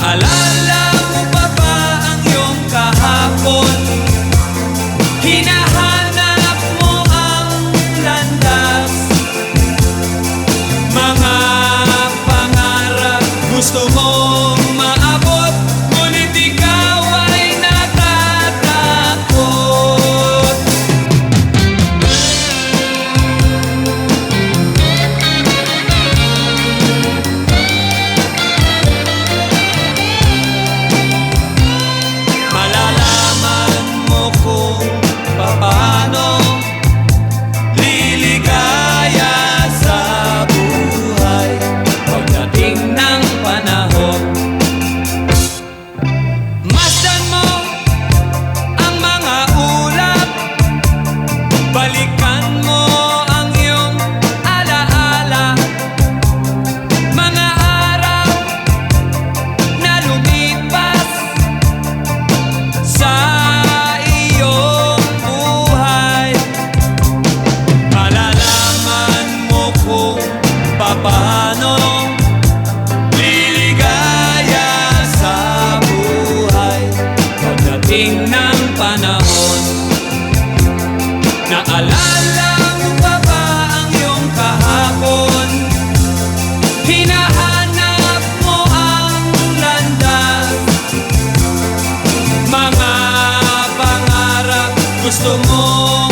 Naalala mo pa ba ang iyong kahapon? Hinahanap mo ang landas, mga pangarap gusto mong maabot, ngunit ikaw ay natatakot. Malalaman mo kung paano liligaya sa buhay pagdating ng panahon. Masdan mo ang mga ulap, balikan mo ang iyong alaala, mga araw na lumipas sa iyong buhay. Malalaman mo kung paano liligaya sa buhay pagdating ng panahon. Naalala mo pa ba ang iyong kahapon? Hinahanap mo ang landas, mga pangarap gusto mong